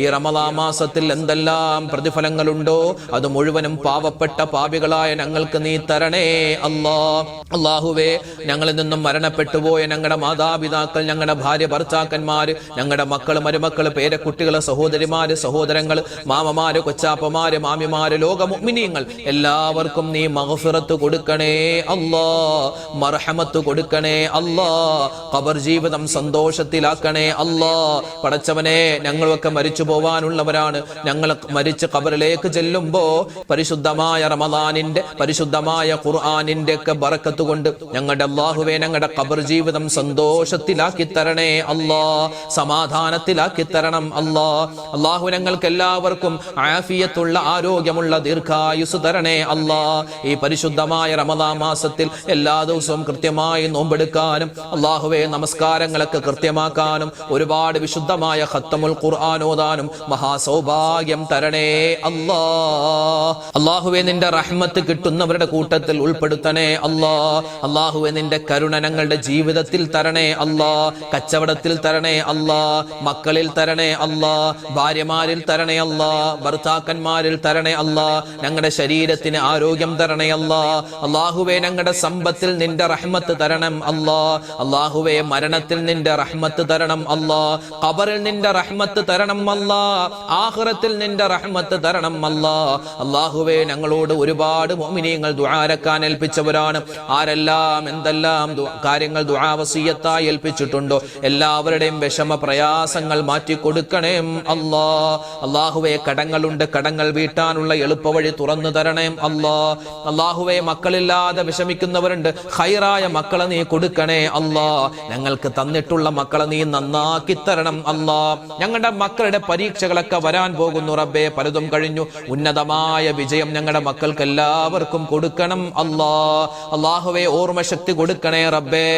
ഈ റമളാൻ മാസത്തിൽ എന്തെല്ലാം പ്രതിഫലങ്ങളുണ്ടോ അത് മുഴുവനും പാവപ്പെട്ട പാപികളായ ഞങ്ങൾക്ക് നീ തരണേ അല്ലാഹ്. അല്ലാഹുവേ, ഞങ്ങളിൽ നിന്നും മരണപ്പെട്ടു പോയ ഞങ്ങളുടെ മാതാപിതാക്കൾ, ഞങ്ങളുടെ ഭാര്യ ഭർത്താക്കന്മാര്, ഞങ്ങളുടെ മക്കള്, മരുമക്കള്, പേരക്കുട്ടികള്, സഹോദരിമാര്, സഹോദരങ്ങള്, മാമമാര്, കൊച്ചാപ്പമാര്, മാമിമാര്, ലോക മുഅ്മിനീങ്ങൾ എല്ലാവർക്കും നീ മഗ്ഫിറത്ത് കൊടുക്കണേ അല്ലാഹ്. മർഹമത്ത് കൊടുക്കണേ അല്ലാഹ്. ഖബർ ജീവിതം സന്തോഷത്തിലാക്കണേ അല്ലാഹ്. പടച്ചവനെ, ഞങ്ങളൊക്കെ മരിച്ചു പോവാനുള്ളവരാണ്. ഞങ്ങൾ മരിച്ച് ഖബറിലേക്ക് ചെല്ലുമ്പോ പരിശുദ്ധമായ റമളാനിന്റെ, പരിശുദ്ധമായ ഖുർആനിന്റെ ഒക്കെ ബറക്കത്ത് കൊണ്ട് ഞങ്ങളുടെ അല്ലാഹുവേ, ഞങ്ങളുടെ ഖബർ ജീവിതം സന്തോഷത്തിലാക്കി തരണേ അല്ലാഹ്. സമാധാനത്തിലാക്കി തരണം അല്ലാഹ്. അല്ലാഹു, ഞങ്ങൾക്ക് എല്ലാവർക്കും ആഫിയത്തുള്ള, ആരോഗ്യമുള്ള ദീർഘായുസ് തരണേ അല്ലാഹ്. ഈ പരിശുദ്ധമായ റമളാൻ മാസത്തിൽ എല്ലാ ദിവസവും കൃത്യമായി നോമ്പെടുക്കാനും അല്ലാഹുവേ നമസ്കാരങ്ങളൊക്കെ കൃത്യമാക്കാനും ഒരുപാട് വിശുദ്ധമായ ഖത്മുൽ ഖുർആൻ ഓതാനും മഹാസൗഭാഗ്യം തരണേ അല്ലാഹ്. അല്ലാഹുവേ, നിന്റെ റഹ്മത്ത് കിട്ടുന്നവരുടെ കൂട്ടത്തിൽ ഉൾപ്പെടുത്തണേ അല്ലാഹ്. അല്ലാഹുവേ, നിന്റെ കരുണ ഞങ്ങളുടെ ജീവിതത്തിൽ തരണേ അല്ലാഹ്. കച്ചവടത്തിൽ തരണേ അല്ലാഹ്. മക്കളിൽ തരണേ അല്ലാഹ്. ഭാര്യമാരിൽ തരണേ അല്ലാഹ്. ഭർത്താക്കന്മാരിൽ തരണേ അല്ലാഹ്. ഞങ്ങളുടെ ശരീരത്തിന് ആരോഗ്യം തരണേ അല്ലാഹ്. അല്ലാഹുവേ, ഞങ്ങളുടെ സമ്പത്തിൽ നിന്റെ റഹ്മത്ത് തരണം അല്ലാഹ്. അല്ലാഹുവേ, മരണത്തിൽ നിന്റെ റഹ്മത്ത് തരണം അല്ലാഹ്. ഖബറിൽ നിന്റെ റഹ്മത്ത് തരണം അല്ലാഹ്. ആഖിറത്തിൽ നിന്റെ റഹ്മത്ത് തരണം അല്ലാഹ്. അല്ലാഹുവേ, ഞങ്ങളോട് ഒരുപാട് മുഅ്മിനീങ്ങൾ ദുആരക്കാൻ ഏൽപ്പിച്ചവരാണ്. ആരെല്ലാം എന്തെല്ലാം കാര്യങ്ങൾ ദുആ വസിയത്തായി ഏൽപ്പിച്ചിട്ടുണ്ടോ എല്ലാവരുടെയും വിഷമ പ്രയാസങ്ങൾ മാറ്റി കൊടുക്കണേ അല്ലാഹ്. അല്ലാഹുവേ, കടങ്ങളുണ്ട്, കടങ്ങൾ വീട്ടാനുള്ള എളുപ്പവഴി തുറന്നു തരണേ അല്ലാഹ്. അല്ലാഹുവേ, മക്കളില്ലാതെ വിഷമിക്കുന്നവരുണ്ട്, ഖൈറായ മക്കളെ നീ കൊടുക്കണേ അല്ലാഹ്. ഞങ്ങൾക്ക് തന്നിട്ടുള്ള മക്കളെ നീ നന്നാക്കി തരണം അല്ലാഹ്. ഞങ്ങളുടെ മക്കളുടെ പരീക്ഷകളൊക്കെ വരാൻ പോകുന്നു റബ്ബേ. പലതും കഴിഞ്ഞു. ഉന്നതമായ വിജയം ഞങ്ങളുടെ മക്കൾക്ക് എല്ലാവർക്കും കൊടുക്കണം അല്ലാഹ്. അല്ലാഹുവേ, ഓർമ്മശക്തി കൊടുക്കണേ റബ്ബേ.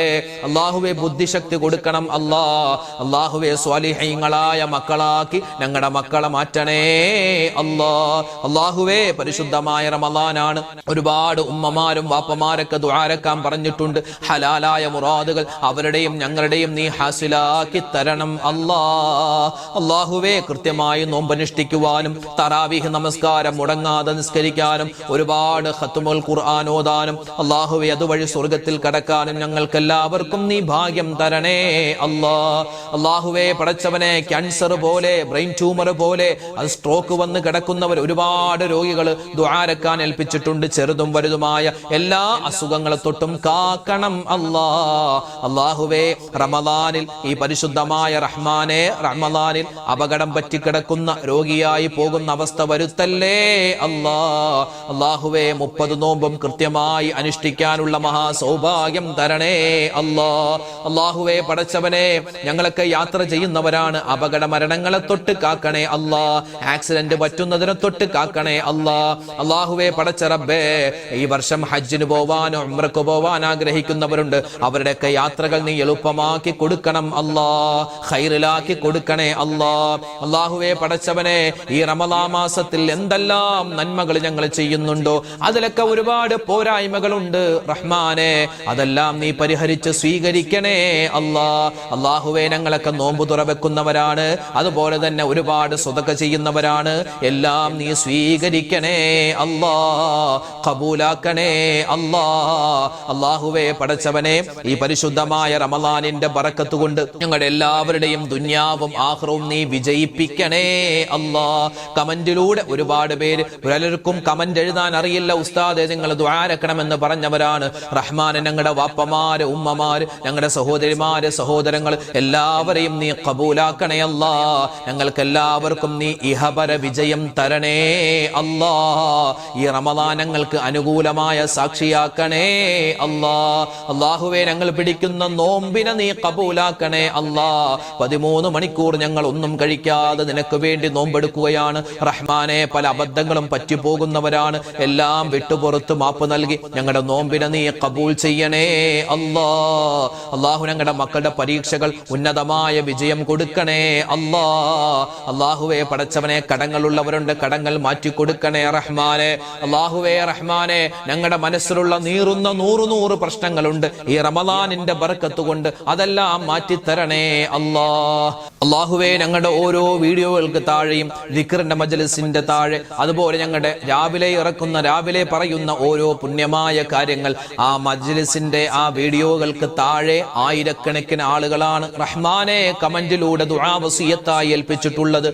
അല്ലാഹുവേ, ബുദ്ധിശക്തി കൊടുക്കണം അല്ലാഹ്. അല്ലാഹുവേ, സ്വാലിഹീങ്ങളായ മക്കളാക്കി ഞങ്ങളുടെ മക്കളെ മാറ്റണേ അല്ലാഹ്. അല്ലാഹുവേ, പരിശുദ്ധമായ റമളാനാണ്. ഒരുപാട് ഉമ്മമാരും വാപ്പമാരൊക്കെ ദുആരക്കാൻ പറഞ്ഞിട്ടുണ്ട്. ഹലാലായ മുറാദുകൾ അവരുടെയും ഞങ്ങളുടെയും നീ ഹാസിലാക്കി തരണം അല്ലാഹ്. അല്ലാഹുവേ, കൃത്യമായി നോമ്പനുഷ്ഠിക്കുവാനും തറാവീഹ് നമസ്കാരം മുടങ്ങാതെ നിസ്കരിക്കാനും ഒരുപാട് ഖത്മുൽ ഖുർആൻ ഓതാനും അല്ലാഹുവേ അതുവഴി സ്വർഗത്തിൽ കടക്കാനും ഞങ്ങൾക്ക് എല്ലാവർക്കും നീ ഭാഗ്യം തരണേ അല്ലാഹ്. അല്ലാഹുവേ, പടച്ചവനെ, ക്യാൻസർ പോലെ, ബ്രെയിൻ ട്യൂമർ പോലെ, അത് സ്ട്രോക്ക് വന്ന് കിടക്കുന്നവർ ഒരുപാട് രോഗികൾ ദുആരക്കാൻ ഏൽപ്പിച്ചിട്ടുണ്ട്. ചെറുതും വലുതുമായ എല്ലാ അസുഖങ്ങളെ തൊട്ടും കാക്കണം അല്ലാഹ്. അല്ലാഹുവേ, റമളാനിൽ ഈ പരിശുദ്ധമായ റഹ്മാനെ, റമളാനിൽ അപകടം പറ്റി കിടക്കുന്ന രോഗിയായി പോകുന്ന അവസ്ഥ വരുത്തല്ലേ അല്ലാഹ്. അല്ലാഹുവേ, 30 നോമ്പും കൃത്യമായി അനുഷ്ഠിക്കാനുള്ള ചെയ്യാനുള്ള മഹാസൗഭാഗ്യം തരണേ അല്ലാ. അല്ലാഹുവേ പടച്ചവനെ, ഞങ്ങളൊക്കെ യാത്ര ചെയ്യുന്നവരാണ്. അപകട മരണങ്ങളെ തൊട്ട് കാക്കണേ അല്ലാ. ആക്സിഡന്റ് പറ്റുന്നതിനെ തൊട്ട് കാക്കണേ അല്ലാ. അല്ലാഹുവേ പടച്ച റബ്ബേ, ഈ വർഷം ഹജ്ജിന് പോവാനോ ഉംറക്ക് പോവാൻ ആഗ്രഹിക്കുന്നവരുണ്ട്. അവരുടെയൊക്കെ യാത്രകൾ നീ എളുപ്പമാക്കി കൊടുക്കണം അല്ലാ, ഖൈറിലാക്കി കൊടുക്കണേ അല്ലാ. അല്ലാഹുവേ പടച്ചവനെ, ഈ റമളാൻ മാസത്തിൽ എന്തെല്ലാം നന്മകൾ ഞങ്ങൾ ചെയ്യുന്നുണ്ടോ അതിലൊക്കെ ഒരുപാട് പോരായ്മകളുണ്ട് റഹ്മാനെ. അതെല്ലാം നീ പരിഹരിച്ച് സ്വീകരിക്കണേ അല്ലാ. അല്ലാഹുവേ, ഞങ്ങളൊക്കെ നോമ്പ് തുറവെക്കുന്നവരാണ്, അതുപോലെ തന്നെ ഒരുപാട് സ്വതക്ക ചെയ്യുന്നവരാണ്. എല്ലാം നീ സ്വീകരിക്കണേ അല്ലാ, ഖബൂലാക്കണേ അല്ലാ. അല്ലാഹുവേ പടച്ചവനെ, ഈ പരിശുദ്ധമായ റമളാനിന്റെ ബറക്കത്ത് കൊണ്ട് ഞങ്ങളുടെ എല്ലാവരുടെയും ദുനിയാവും ആഖിറവും നീ വിജയിപ്പിക്കണേ അല്ലാ. കമന്റിലൂടെ ഒരുപാട് പേര്, പലർക്കും കമന്റ് എഴുതാൻ അറിയില്ല ഉസ്താദെ, നിങ്ങൾ ദുആരക്കണമെന്ന് പറഞ്ഞവരാണ്. റഹ്മാനെ, ഞങ്ങളുടെ വാപ്പമാര്, ഉമ്മമാര്, ഞങ്ങളുടെ സഹോദരിമാര്, സഹോദരങ്ങൾ എല്ലാവരെയും നീ ഖബൂലാക്കണേ അല്ലാ. ഞങ്ങൾക്ക് എല്ലാവർക്കും നീ ഇഹപര വിജയം തരണേ അല്ലാ. ഈ റമളാൻ ഞങ്ങൾക്ക് അനുകൂലമായ സാക്ഷിയാക്കണേ അല്ലാ. അല്ലാഹുവേ, ഞങ്ങൾ പിടിക്കുന്ന നോമ്പിനെ നീ ഖബൂലാക്കണേ അല്ലാ. 13 മണിക്കൂർ ഞങ്ങൾ ഒന്നും കഴിക്കാതെ നിനക്ക് വേണ്ടി നോമ്പെടുക്കുകയാണ് റഹ്മാനെ. പല അബദ്ധങ്ങളും പറ്റിപ്പോകുന്നവരാണ്. എല്ലാം വിട്ടുപുറത്ത് മാപ്പ് നൽകി ഞങ്ങളുടെ നോമ്പിനെ നീ ഖബൂൽ ചെയ്യണേ അല്ലാ. അല്ലാഹു, ഞങ്ങളുടെ മക്കളുടെ പരീക്ഷകൾ ഉന്നതമായ വിജയം കൊടുക്കണേ അല്ലാ. അല്ലാഹുവേ പടച്ചവനെ, കടങ്ങളുള്ളവരുണ്ട്, കടങ്ങൾ മാറ്റി കൊടുക്കണേ റഹ്മാനെ. അല്ലാഹുവേ റഹ്മാനെ, ഞങ്ങളുടെ മനസ്സിലുള്ള നീറുന്ന 100 പ്രശ്നങ്ങളുണ്ട്. ഈ റമളാനിന്റെ ബർക്കത്ത് കൊണ്ട് അതെല്ലാം മാറ്റിത്തരണേ അല്ലാ. അല്ലാഹുവേ, ഞങ്ങളുടെ ഓരോ വീഡിയോകൾക്ക് താഴെയും ദിക്റിന്റെ മജ്ലിസിന്റെ താഴെ, അതുപോലെ ഞങ്ങളുടെ രാവിലെ പറയുന്ന ഓരോ പുണ്യമായ കാര്യങ്ങൾ, ആ മജ്ലിസിന്റെ ആ വീഡിയോകൾക്ക് താഴെ ആയിരക്കണക്കിന് ആളുകളാണ് റഹ്മാനെ കമന്റിലൂടെ ദുആ വസിയത്തായി ഏൽപ്പിച്ചിട്ടുള്ളത്.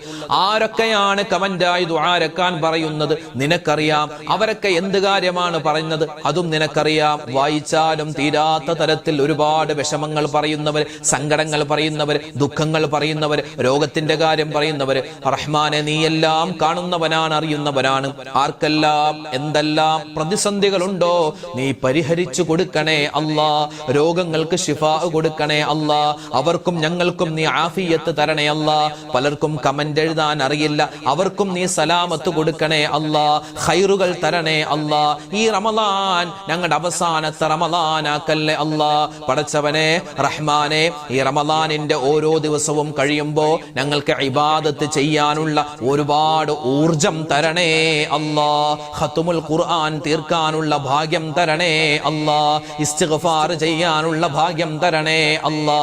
ആരൊക്കെയാണ് കമന്റായി ദുആരക്കാൻ പറയുന്നത് നിനക്കറിയാം. അവരൊക്കെ എന്ത് കാര്യമാണ് പറയുന്നത് അതും നിനക്കറിയാം. വായിച്ചാലും തീരാത്ത തരത്തിൽ ഒരുപാട് വിഷമങ്ങൾ പറയുന്നവർ, സങ്കടങ്ങൾ പറയുന്നവർ, ദുഃഖങ്ങൾ പറയുന്നവർ, രോഗത്തിന്റെ കാര്യം പറയുന്നവർ. റഹ്മാനെ, നീ എല്ലാം കാണുന്നവനാണ്, അറിയുന്നവനാണ്. ആർക്കെല്ലാം എന്തെല്ലാം പ്രതിസന്ധികളുണ്ടോ നീ പരിഹരിച്ചു കൊടുക്കണേ അല്ലാ. രോഗങ്ങൾക്ക് ശിഫാ കൊടുക്കണേ അല്ലാ. അവർക്കും ഞങ്ങൾക്കും നീ ആഫിയത്ത് തരണേ അല്ലാ. പലർക്കും കമന്റ് എഴുതാൻ അറിയില്ല, അവർക്കും നീ സലാമത്ത് കൊടുക്കണേ അല്ലാ. ഖൈറുകൾ തരണേ അല്ലാ. ഈ റമളാൻ ഞങ്ങളുടെ അവസാനത്തെ റമളാനാക്കല്ലേ അല്ലാ. പടച്ചവനെ റഹ്മാനെ, ഈ റമളാനിന്റെ ഓരോ ദിവസവും കഴിയുമ്പോ ഞങ്ങൾക്ക് ഇബാദത്ത് ചെയ്യാനുള്ള ഒരുപാട് ഊർജം തരണേ അല്ലാ. ഖത്മുൽ ഖുർആൻ തീർക്കാനുള്ള ഭാഗ്യം തരണേ അല്ലാ. ഇസ്തിഗ്ഫാർ ചെയ്യാനുള്ള ഭാഗ്യം തരണേ അല്ലാ.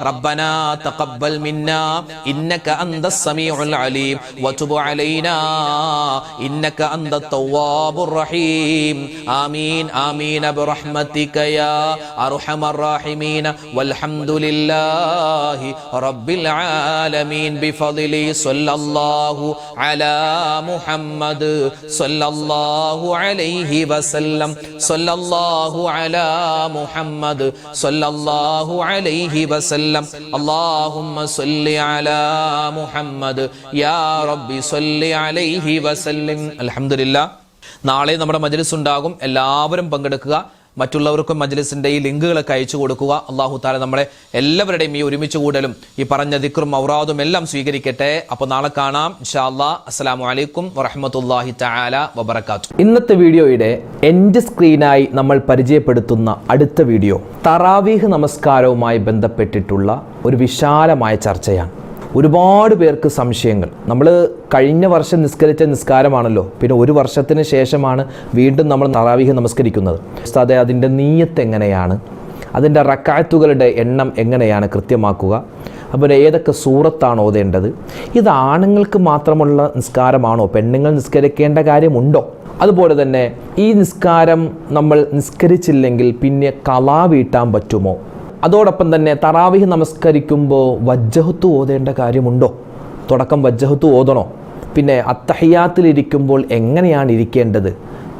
റബ്ബനാ തഖബ്ബൽ മിന്നാ ഇന്നക അന്തസ് സമീഉൽ അലീം വതുബ് അലൈനാ ഇന്നക അന്തത് തവ്വാബുർ റഹീം. ആമീൻ ആമീൻ ബിറഹ്മതിക യാ അർഹമർ റഹീമീൻ വൽഹംദുലില്ലാഹി റബ്ബിൽ ആലമീൻ ബിഫദ്ലി സ്വല്ലല്ലാഹു അലാ മുഹമ്മദ് സ്വല്ലല്ലാഹു അലൈഹി വസല്ലം സ്വല്ലല്ലാഹു അലാ മുഹമ്മദ് സ്വല്ലല്ലാഹു അലൈഹി വസല്ലം. അല്ലാഹുമ്മ സ്വല്ലി അലാ മുഹമ്മദ് യാ റബ്ബി സ്വല്ലി അലൈഹി വസല്ലം. അൽഹംദുലില്ലാഹ്. നാളെ നമ്മുടെ മജ്ലിസ് ഉണ്ടാകും. എല്ലാവരും പങ്കെടുക്കുക. മറ്റുള്ളവർക്കും മജ്ലിസിന്റെ ഈ ലിങ്കുകളൊക്കെ അയച്ചു കൊടുക്കുക. അല്ലാഹു തആല നമ്മളെ എല്ലാവരുടെയും ഈ ഒരുമിച്ച് കൂടലും ഈ പറഞ്ഞ ദിക്റും ഔറാദും എല്ലാം സ്വീകരിക്കട്ടെ. അപ്പോൾ നാളെ കാണാം ഇൻഷാ അല്ലാഹ്. അസ്സലാമു അലൈക്കും വറഹ്മത്തുള്ളാഹി തആല വബറകാതുഹു. ഇന്നത്തെ വീഡിയോയുടെ എൻഡ് സ്ക്രീനായി നമ്മൾ പരിചയപ്പെടുത്തുന്ന അടുത്ത വീഡിയോ തറാവീഹ് നമസ്കാരവുമായി ബന്ധപ്പെട്ടിട്ടുള്ള ഒരു വിശാലമായ ചർച്ചയാണ്. ഒരുപാട് പേർക്ക് സംശയങ്ങൾ. നമ്മൾ കഴിഞ്ഞ വർഷം നിസ്കരിച്ച നിസ്കാരമാണല്ലോ, പിന്നെ ഒരു വർഷത്തിന് ശേഷമാണ് വീണ്ടും നമ്മൾ തറാവീഹ് നമസ്കരിക്കുന്നത്. ഉസ്താദേ, അതിൻ്റെ നീയത്ത് എങ്ങനെയാണ്, അതിൻ്റെ റക്അത്തുകളുടെ എണ്ണം എങ്ങനെയാണ് കൃത്യമാക്കുക, അപ്പോൾ ഏതൊക്കെ സൂറത്താണ് ഓതേണ്ടത്, ഇത് ആണുങ്ങൾക്ക് മാത്രമുള്ള നിസ്കാരമാണോ, പെണ്ണുങ്ങൾ നിസ്കരിക്കേണ്ട കാര്യമുണ്ടോ, അതുപോലെ തന്നെ ഈ നിസ്കാരം നമ്മൾ നിസ്കരിച്ചില്ലെങ്കിൽ പിന്നെ ഖളാ വീട്ടാൻ പറ്റുമോ, അതോടൊപ്പം തന്നെ തറാവീഹ് നമസ്കരിക്കുമ്പോൾ വജ്ജഹത്ത് ഓതേണ്ട കാര്യമുണ്ടോ, തുടക്കം വജ്ജഹത്ത് ഓതണോ, പിന്നെ അത്തഹിയാത്തിലിരിക്കുമ്പോൾ എങ്ങനെയാണ് ഇരിക്കേണ്ടത്,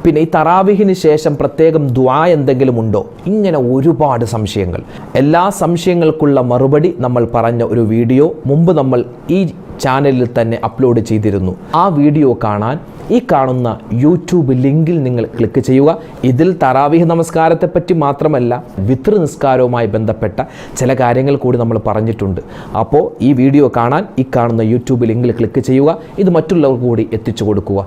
പിന്നെ ഈ തറാവീഹിന് ശേഷം പ്രത്യേകം ദുആ എന്തെങ്കിലും ഉണ്ടോ, ഇങ്ങനെ ഒരുപാട് സംശയങ്ങൾ. എല്ലാ സംശയങ്ങൾക്കുള്ള മറുപടി നമ്മൾ പറഞ്ഞ ഒരു വീഡിയോ മുമ്പ് നമ്മൾ ഈ ചാനലിൽ തന്നെ അപ്ലോഡ് ചെയ്തിരുന്നു. ആ വീഡിയോ കാണാൻ ഈ കാണുന്ന യൂട്യൂബ് ലിങ്കിൽ നിങ്ങൾ ക്ലിക്ക് ചെയ്യുക. ഇതിൽ തറാവീഹ് നമസ്കാരത്തെപ്പറ്റി മാത്രമല്ല വിത്ർ നിസ്കാരവുമായി ബന്ധപ്പെട്ട ചില കാര്യങ്ങൾ കൂടി നമ്മൾ പറഞ്ഞിട്ടുണ്ട്. അപ്പോൾ ഈ വീഡിയോ കാണാൻ ഈ കാണുന്ന യൂട്യൂബ് ലിങ്കിൽ ക്ലിക്ക് ചെയ്യുക. ഇത് മറ്റുള്ളവർക്ക് കൂടി എത്തിച്ചു കൊടുക്കുക.